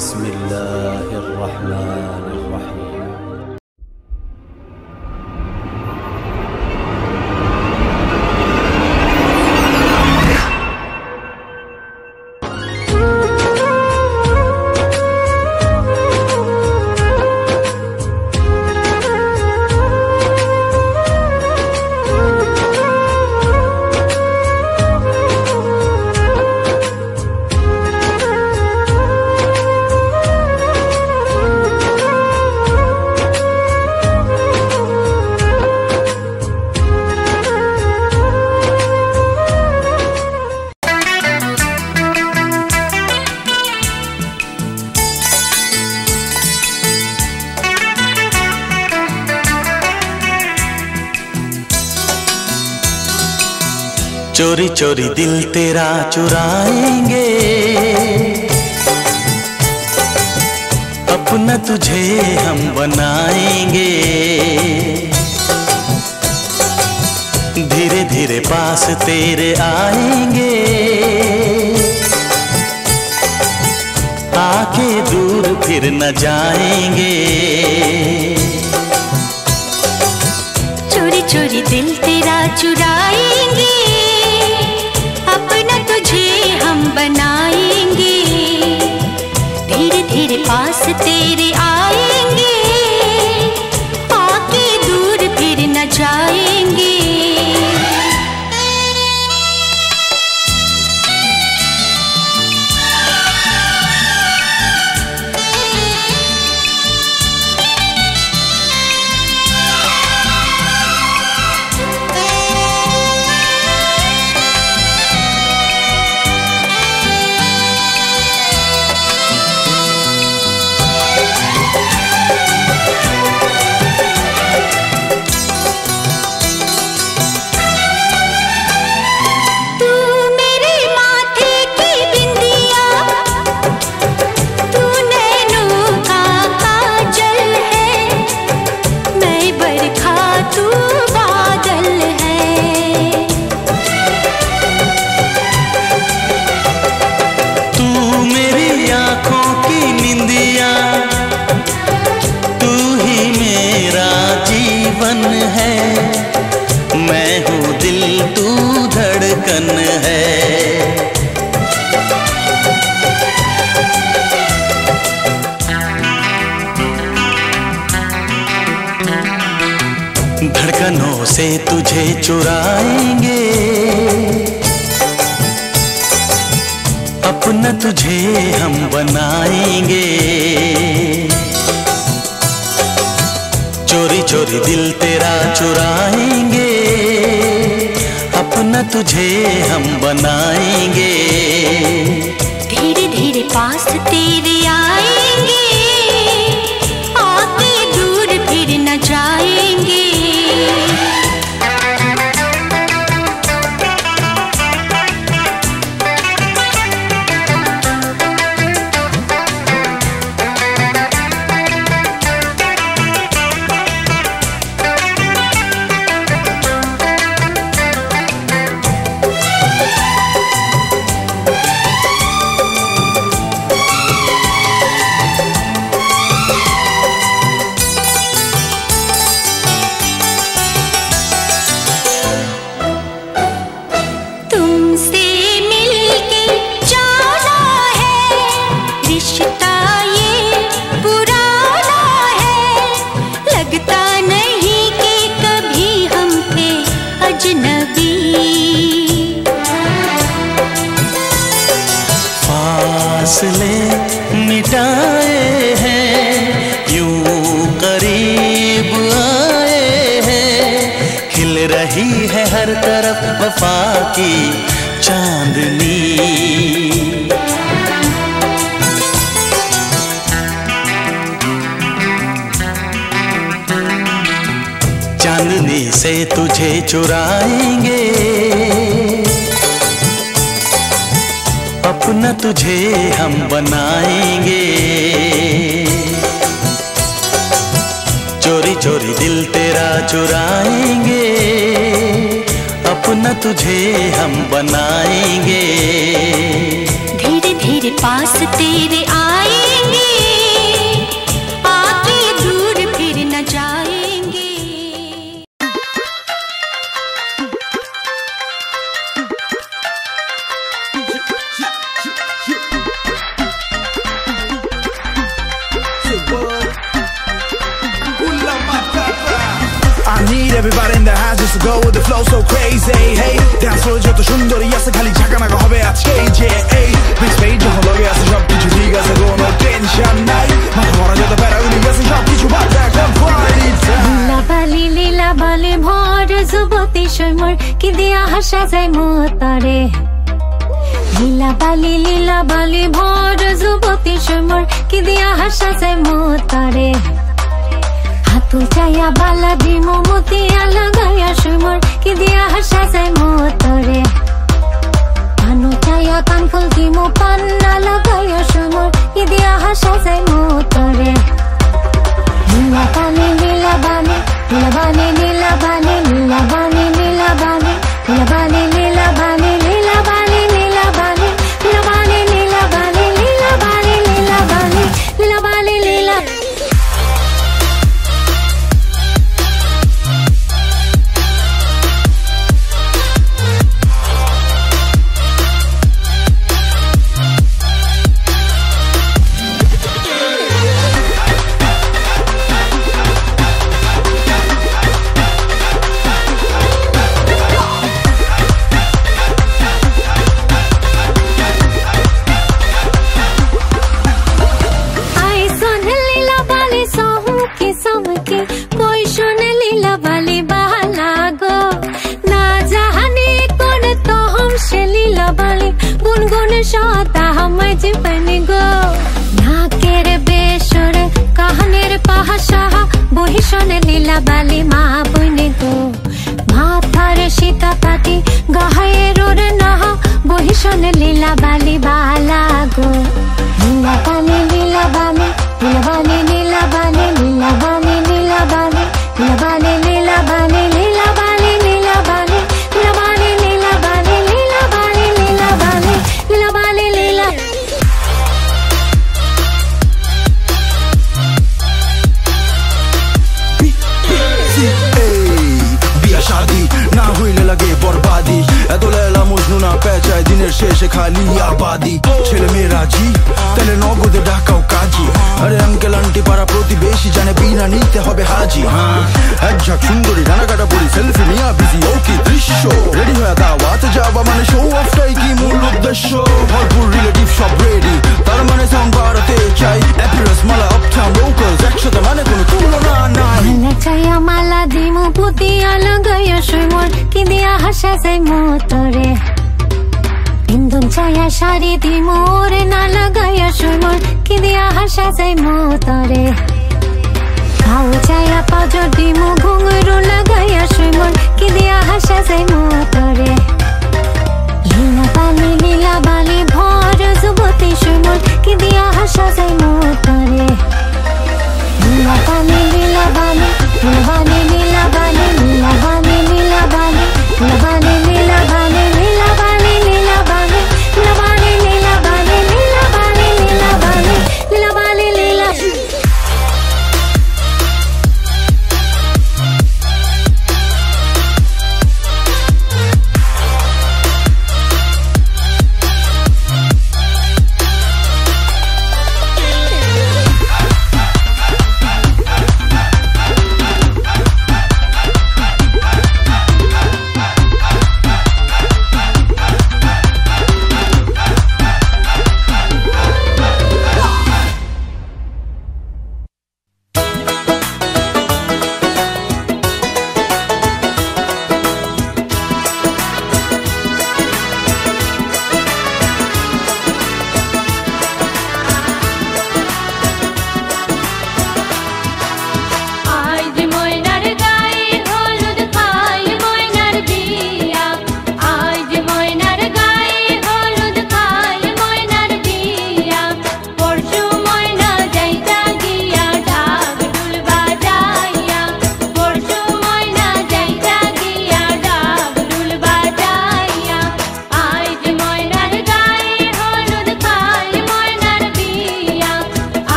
बिस्मिल्लाहिर्रहमानिर्रहीम। चोरी चोरी दिल तेरा चुराएंगे, अपना तुझे हम बनाएंगे। धीरे धीरे पास तेरे आएंगे, आके दूर फिर न जाएंगे। चोरी चोरी दिल तेरा चुराएंगे, अपना तुझे हम बनाएंगे। धीरे धीरे पास तेरे आएंगे, आके दूर फिर न जाएंगे। मैं हूँ दिल तू धड़कन है। धड़कनों से तुझे चुराएंगे, अपना तुझे हम बनाएंगे। चोरी चोरी दिल तेरा चुराएंगे, अपना तुझे हम बनाएंगे। धीरे धीरे पास तेरे आएंगे, आके दूर फिर न जाएंगे। फासले मिटाए हैं, यूं करीब आए हैं। खिल रही है हर तरफ वफा की चांदनी। चांदनी से तुझे चुराएंगे, अपना तुझे हम बनाएंगे। चोरी चोरी दिल तेरा चुराएंगे, अपना तुझे हम बनाएंगे। धीरे धीरे पास तेरे आएंगे, Everybody in the house just go with the flow so crazy. Hey, dance floor যত সুন্দরী আছে খালি ঝাঁকানাকা হবে আজকে যে এই big stage যখন লগে আছে সবকিছু ঠিক আছে কোনো টেনশন নাই মাথা ভরা যত প্যারাগুলি গেছে সবকিছু বাদ এখন party time. লীলা বালি ভর যুবতী সমর কি দিয়া হাসা যায় মোতারে লীলা বালি ভর যুবতী সমর কি দিয়া হাসা যায় মোতারে হাতু চাইয়া বালা দিমো মতিয়া লাগাইয়া সমর কি দিয়া হাসা যায় মোতারে পানো চাইয়া কানফুল দিমো পান্না লাগাইয়া সমর কি দিয়া হাসা যায় মোতারে লীলা বালি লীলা বালি লীলা বালি লীলা বালি লীলা বালি লীলা বালি লীলা বালি লীলা বালি লীলা বালি লীলা বালি লীলা বালি লীলা বালি লীলা বালি লীলা বালি লীলা বালি লীলা शाता हमें जीवन गो नाकेर बेशर कहनेर पहाशाह बहिशने लीला बाली मा बने गो माथार सीता पाती गाहेरोर नहा बहिशने लीला बाली बाला गो लीला बाली लीला बाली लीला बाली लीला बाली लीला बाली लीला बाली लीला बाली लीला बाली लीला बाली लीला बाली लीला बाली लीला बाली लीला बाली लीला बाली लीला बाली लीला বিয়া শাদি না হইলে লাগে বরবাদি এত লেলা মজনু না পেঁচায় দিনের শেষে খালি আবাদি ছেলে মেয়ে রাজি তাহলে নগদে ডাকাও কাজী আরে আঙ্কেল আন্টি পাড়া প্রতিবেশী জানে বিনা নিতে হবে হাজি এক ঝাঁক সুন্দরী ডানা কাটা পরি সেলফি নিয়া বিজি ও কি দৃশ্য রেডি হয়ে দাওয়াতে যাবা মানে শো অফটাই কি মূল উদ্দেশ্য ভরপুর রিলেটিভ সব রেডি তার মানে সাউন্ড বাড়াতে চাই অ্যাপিয়ারেন্স মালা আপটাউন লোকালস একসাথে মানে কোনো তুলনা নাই মালা চাইয়া মালা দিমু পুতিয়া লাগাইয়া সুমর কি দিয়া হাসা যায় মোতরে ইন্দুন চাইয়া শাড়ি দিমু রে না লাগাইয়া সুমর কি দিয়া হাসা যায় মোতরে খাও চাইয়া পাজর দিমু ঘুঙরু লাগাইয়া সুমর কি দিয়া হাসা যায় মোতরে লীলা বালি ভর যুবতী সুমর কি দিয়া হাসা যায় মোতরে লীলা বালি লীলা বালি লীলা বালি লীলা বালি লীলা বালি লীলা বালি লীলা বালি লীলা বালি লীলা বালি লীলা বালি লীলা বালি লীলা বালি লীলা বালি লীলা বালি লীলা বালি লীলা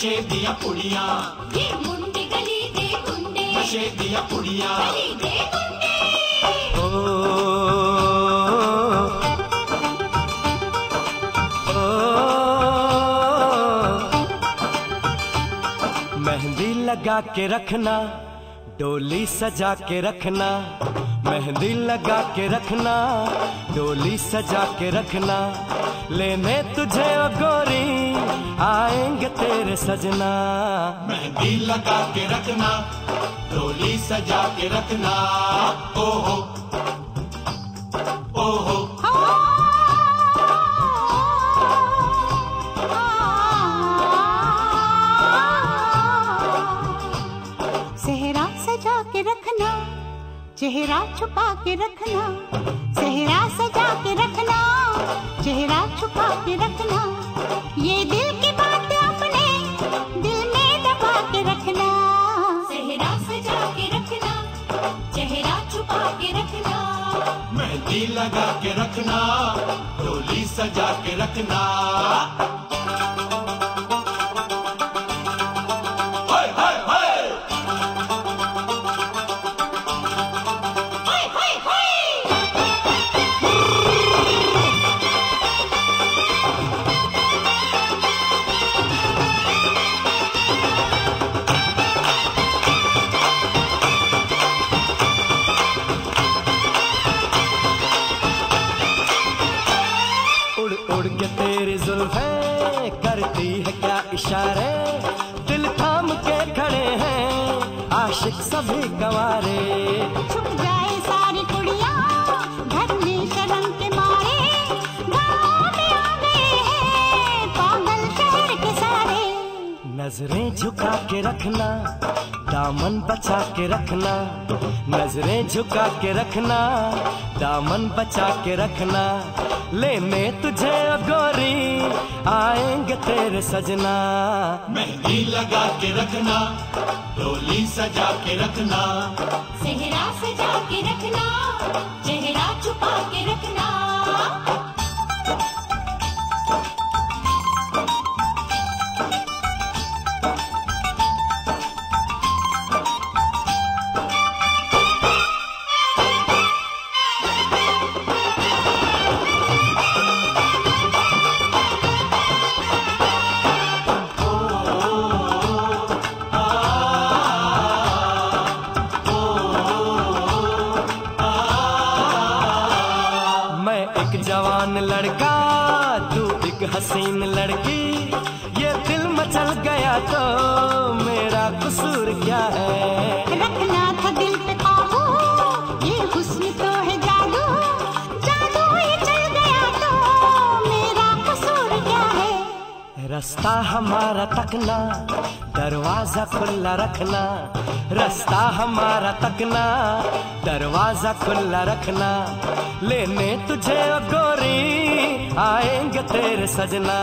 नशे दिया कुड़ियां, ये मुंडे गली दे गुंडे, नशे दिया कुड़ियां, गली दे गुंडे। मेहंदी लगा के रखना, डोली सजा के रखना, मेहंदी लगा के रखना, डोली सजा के रखना, लेने तुझे ओ गोरी आएंगे तेरे सजना। मेहंदी लगा के रखना, डोली सजा के रखना, ओहो ओहो। सेहरा सजा के रखना, चेहरा छुपा के रखना, सेहरा सजा के रखना, चेहरा छुपा के रखना, ये दिल की बात अपने दिल में दबा के रखना। सेहरा सजा के रखना, चेहरा छुपा के रखना, मेहंदी लगा के रखना, डोली सजा के रखना। उड़ के तेरी जुल्फें करती है क्या इशारे, दिल थाम के खड़े हैं आशिक सभी गंवारे। छुप जाए सारी कुड़ियां घर में शर्म के मारे, गाँव में आ गए हैं पागल शहर के सारे। नजरें झुका के रखना, दामन बचा के रखना, नजरें झुका के रखना, दामन बचा के रखना, लेने तुझे ओ गोरी आएंगे तेरे सजना। मेहंदी लगा के रखना, डोली सजा के रखना, सेहरा सजा के रखना, चेहरा छुपा के रखना। जवान लड़का तू एक हसीन लड़की, ये दिल मचल गया तो मेरा कसूर क्या है। रखना था दिल पे काबू, ये हुस्न तो है जादू, जादू ये चल गया तो मेरा कसूर क्या है। रास्ता हमारा तकना, दरवाजा खुला रखना, रास्ता हमारा तकना, दरवाजा खुला रखना, लेने तुझे ओ गोरी आएंगे तेरे सजना।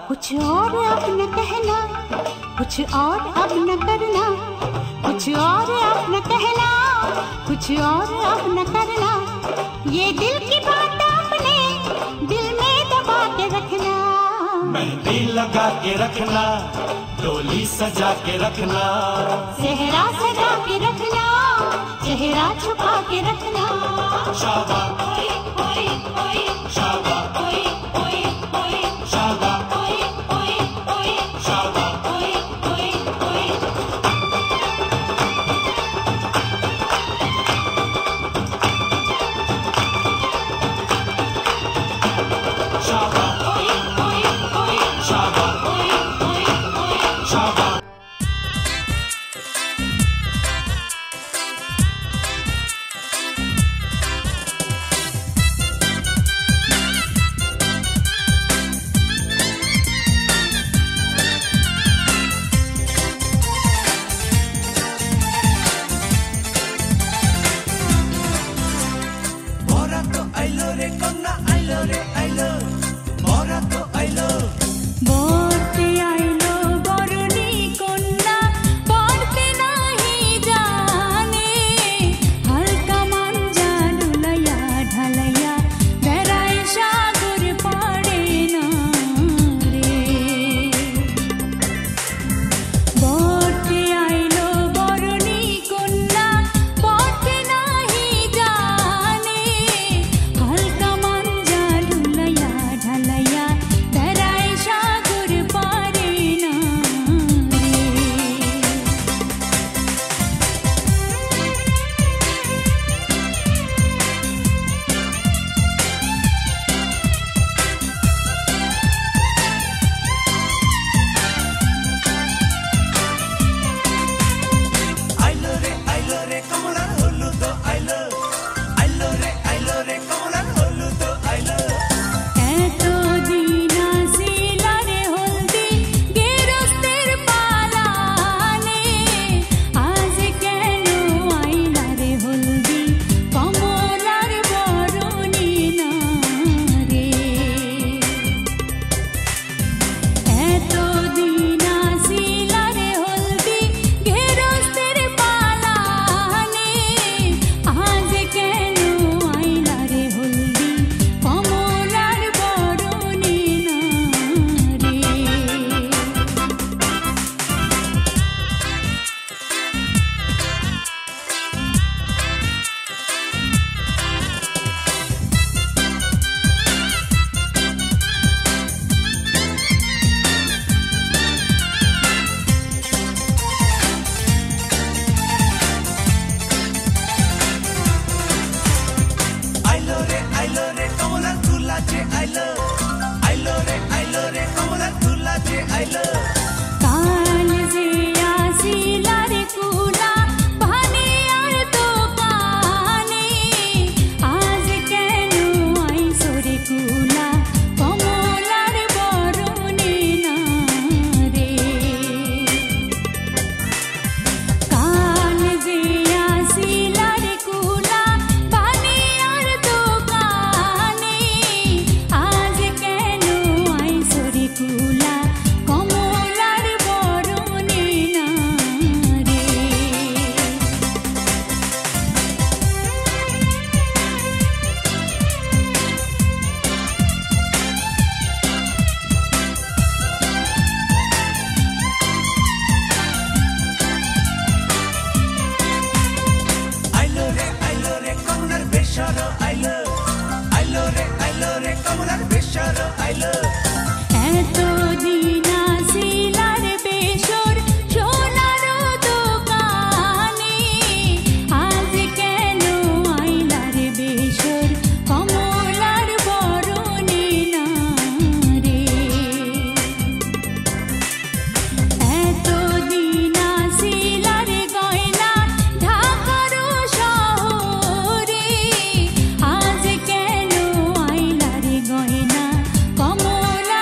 कुछ और अब न कहना, कुछ और अब न करना, कुछ और अब न कहना, कुछ और अब न करना, ये दिल की बात अपने दिल में दबा के रखना। मेहंदी लगा के रखना, डोली सजा के रखना, सेहरा सजा के रखना, चेहरा छुपा के रखना। शाबा ओए ओए ओए, शाबा ओए ओए ओए, शाबा ओए ओए ओए, शाबा ओए ओए ओए। शाबा ओए ओए ओए, शाबा ओए ओए ओए। शाबा। বরতে আইলো বরণী কন্যা, পড়তে নাহি জানে, হালকা মাঞ্জা ডুলাইয়া ঢালাইয়া বেড়ায় সাগর পাড়ে না রে। বেসর আইলো এতদিন আসিলার বেসর সোনার দোকানে আজ কেন আইলার বেসর কমলার বরণে না রে এতদিন আসিলার গয়না ঢাকার শহরে আজ কেন আইলার গয়না কমলার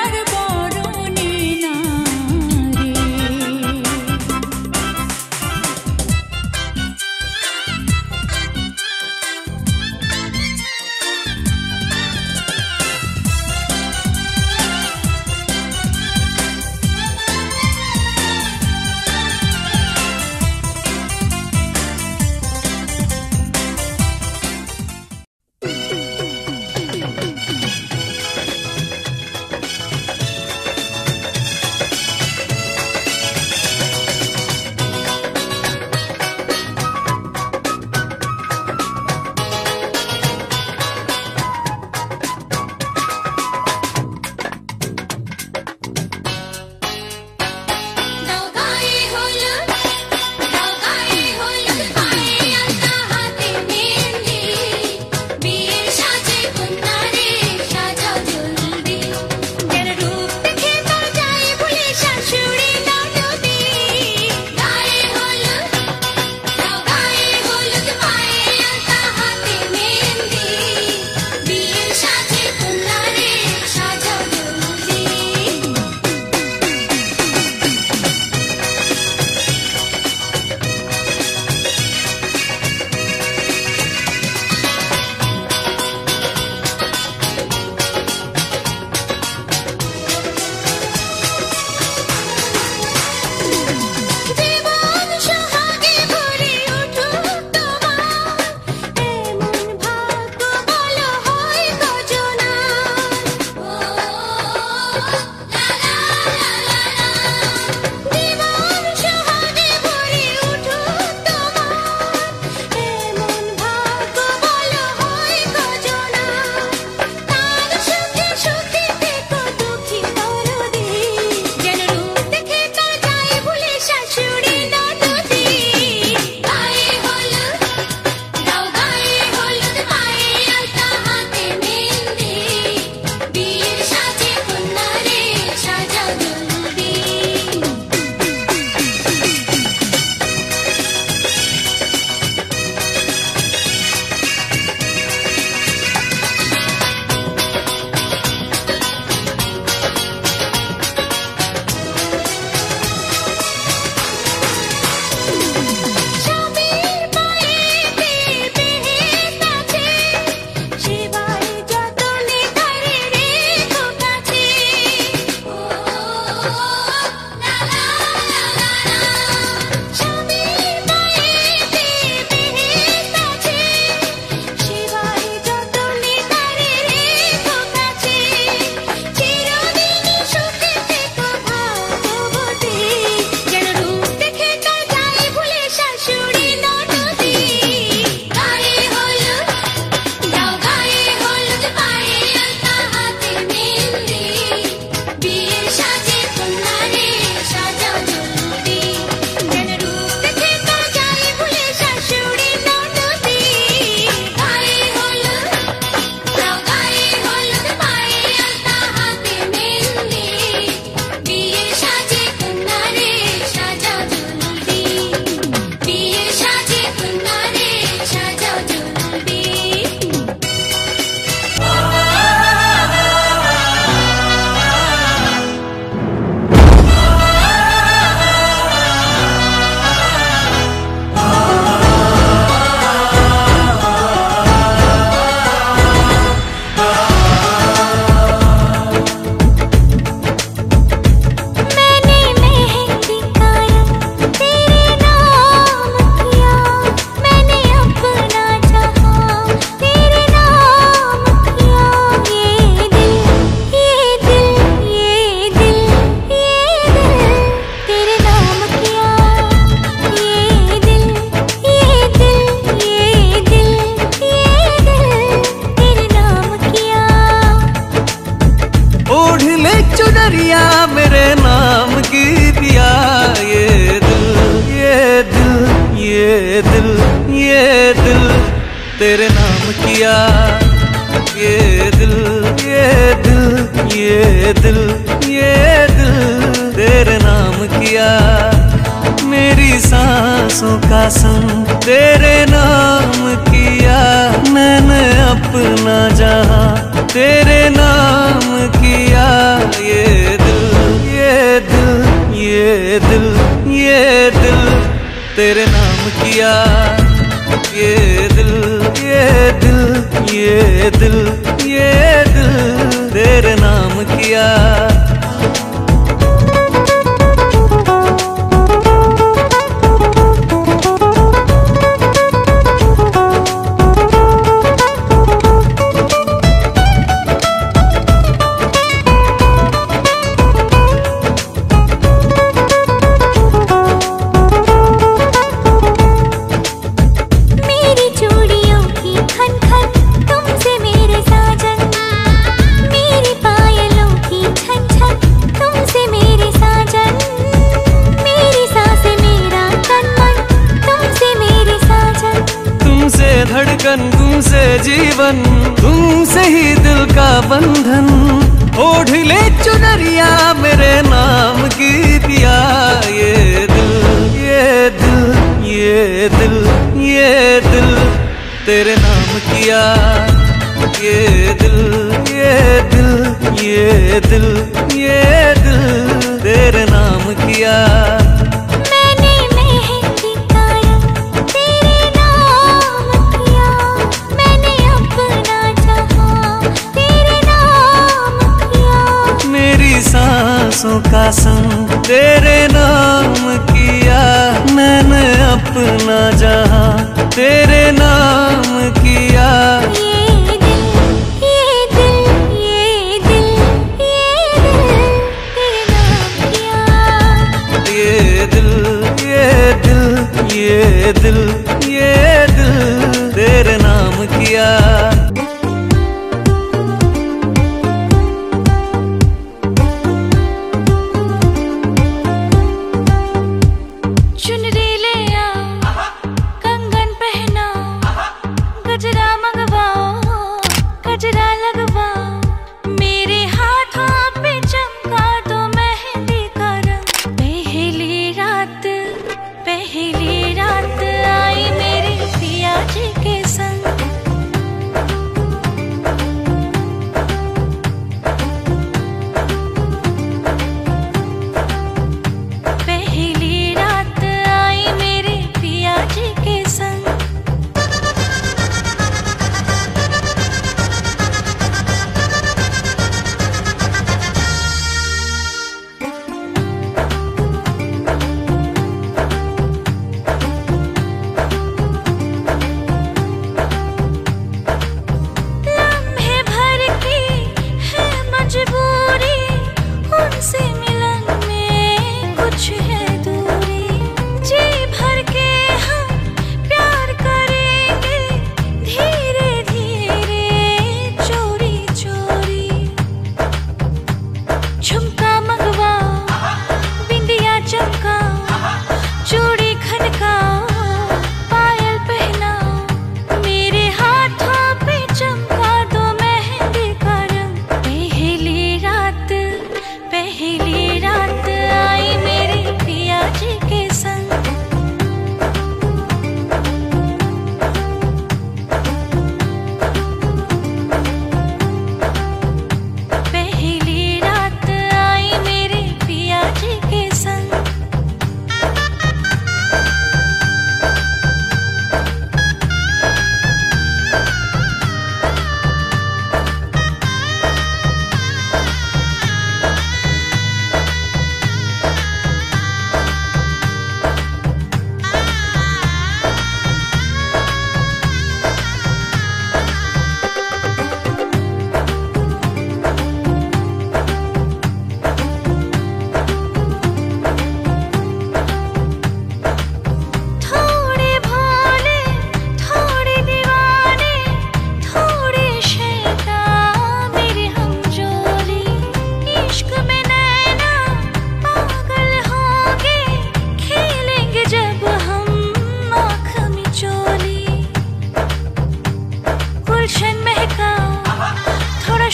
चुनरिया मेरे नाम की पिया। ये दिल ये दिल ये दिल ये दिल तेरे नाम किया। ये दिल ये दिल ये दिल ये दिल तेरे नाम किया। मेरी सांसों का संग तेरे नाम किया। मैंने अपना जहां तेरे नाम किया। ये दिल ये दिल ये दिल ये दिल तेरे नाम किया। ये दिल ये दिल ये दिल ये दिल तेरे नाम किया। धड़कन तुमसे जीवन, तुमसे ही दिल का बंधन। ओढ़ ले चुनरिया मेरे नाम की पिया। ये दिल ये दिल ये दिल ये दिल तेरे नाम किया। ये दिल ये दिल ये दिल ये दिल तेरे नाम किया। सांसों का संग तेरे नाम किया। मैंने अपना जहां तेरे नाम किया। ये दिल ये दिल ये दिल ये दिल तेरे नाम किया। ये दिल ये दिल ये दिल ये दिल तेरे नाम किया।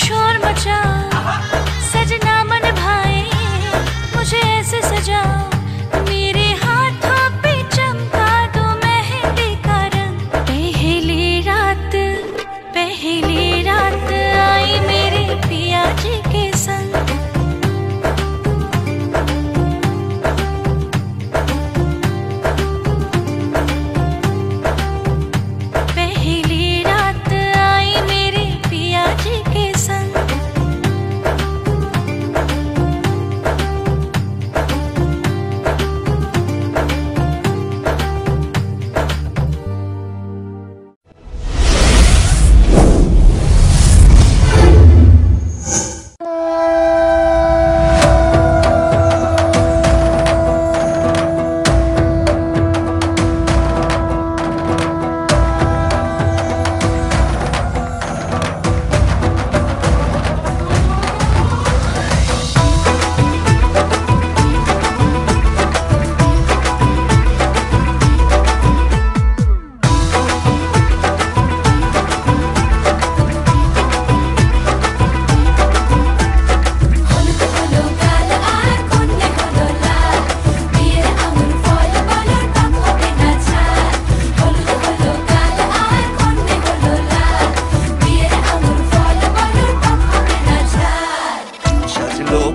शोर मचाओ सजना मन भाए मुझे ऐसे सजाओ मेरे हाथों पे चमका दो मेहंदी का रंग पहली रात आई मेरे पिया जी के संग पहली रात आई मेरे पिया जी के संग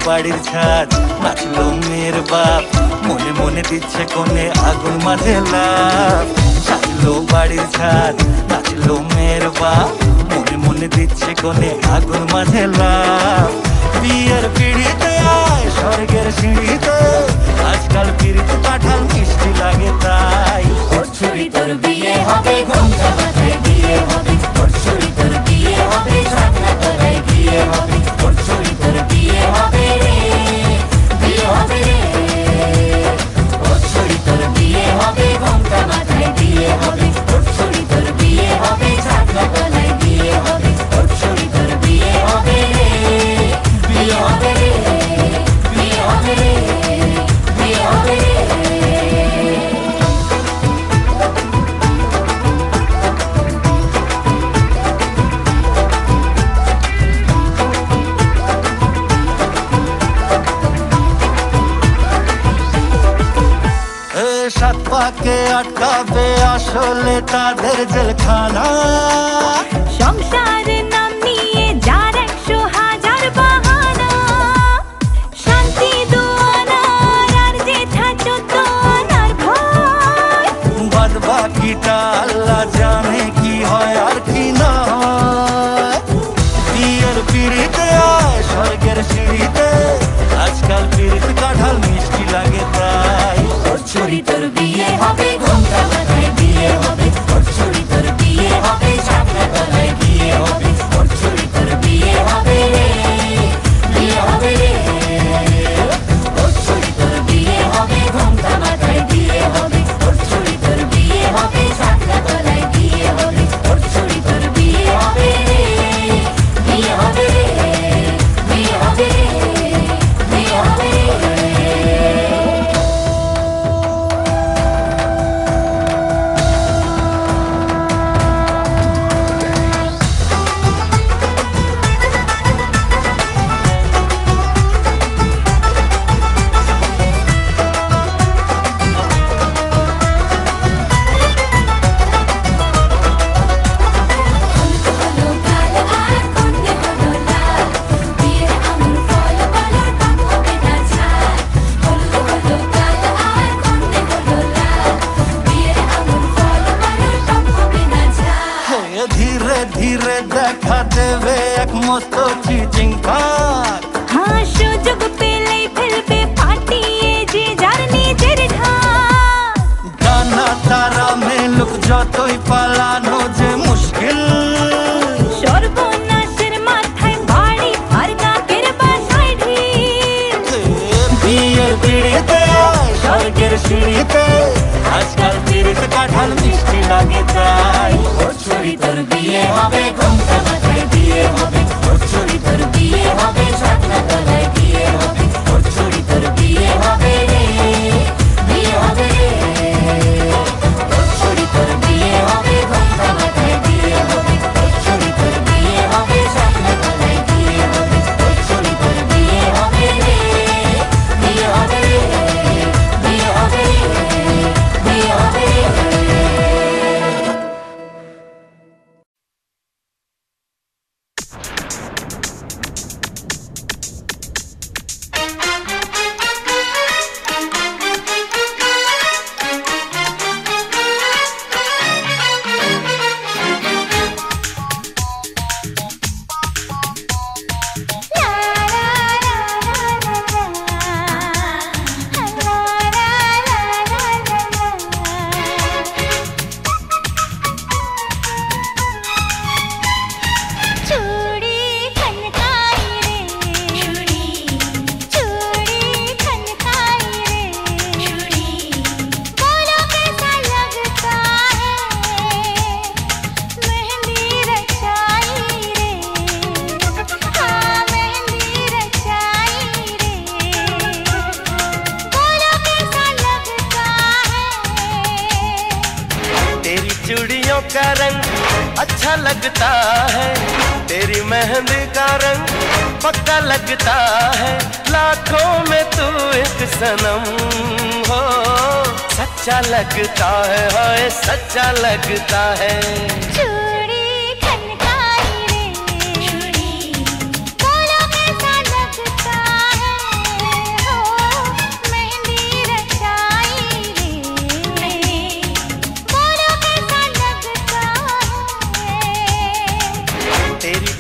বাড়ির ছাদ নাচলো মেয়ের বাপ মনে মনে দিচ্ছে কোনে আগুন মাঝে লাভ সাজলো বাড়ির ছাদ নাচলো মেয়ের বাপ মনে মনে দিচ্ছে কোনে আগুন মাঝে লাভ বিয়ের পিড়িতে আয় স্বর্গের সিঁড়িতে আজকাল পিড়িতে কাঁঠাল মিষ্টি লাগে তাই ছুরি তোর বিয়ে হবে ঘোমটা মাথায় দিয়ে হবে ছুরি তোর বিয়ে হবে সামনা তোরাই বিয়ে হবে ছুরি তোর বিয়ে হবে রে বিয়ে হবে রে ছুরি তোর বিয়ে হবে ঘোমটা মাথায় দিয়ে হবে ছুরি তোর বিয়ে হবে সামনা তোরাই বিয়ে হবে ছুরি তোর বিয়ে হবে রে বিয়ে হবে রে বিয়ে হবে রে বিয়ে হবে রে সাত পাকে আটকাবে আসলে তাদের জেলখানা সংসারের নাম নিয়ে যার 100,000 বাহানা শান্তি দুয়ানার আর যেথা 14 আনার ভয় বাদ বাকিটা আল্লাহ জানে কি হয় আর কি না হয় বিয়ের পিড়িতে আয় স্বর্গের সিঁড়িতে আজকাল পিড়িতে কাঁঠাল মিষ্টি লাগে তাই ছুরি তোর বিয়ে হবে ঘোমটা মাথায় দিয়ে হবে ছুরি তোর বিয়ে হবে সামনে তলায় দিয়ে হবে ছুরি তোর বিয়ে হবে রে বিয়ে হবে রে ছুরি তোর বিয়ে হবে ঘোমটা মাথায় দিয়ে হবে ছুরি তোর বিয়ে হবে সামনে তলায় দিয়ে হবে ছুরি তোর বিয়ে হবে রে বিয়ে হবে রে বিয়ে হবে রে বিয়ে হবে রে ধীরে ধীরে দেখা দেবে এক মস্ত চিচিং ভাগ हाँ সুযোগ পেলেই ফেলবে পাটিয়ে যে যার নিজের ঢাক ডানা তারা মেলুক যতই পালানো যে মুশকিল সর্বনাশের মাথায় বাড়ি আর নাকের বাসায় ঢিল বিয়ের পিড়িতে আয় স্বর্গের সিঁড়িতে আজকাল পিড়িতে কাঁঠাল মিষ্টি লাগে তাই ছুরি তোর বিয়ে হবে ঘোমটা মাথায় দিয়ে হবে ছুরি তোর বিয়ে হবে সামনা তলায় দিয়ে হবে ছুরি তোর বিয়ে হবে রে বিয়ে হবে রে ছুরি তোর বিয়ে হবে ঘোমটা মাথায় দিয়ে হবে ছুরি তোর বিয়ে হবে সামনা তলায় দিয়ে अच्छा लगता है, तेरी मेहंदी का रंग पक्का लगता है, लाखों में तू एक सनम हो, सच्चा लगता है, हाय सच्चा लगता है।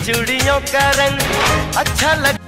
चूड़ियों का रंग अच्छा लग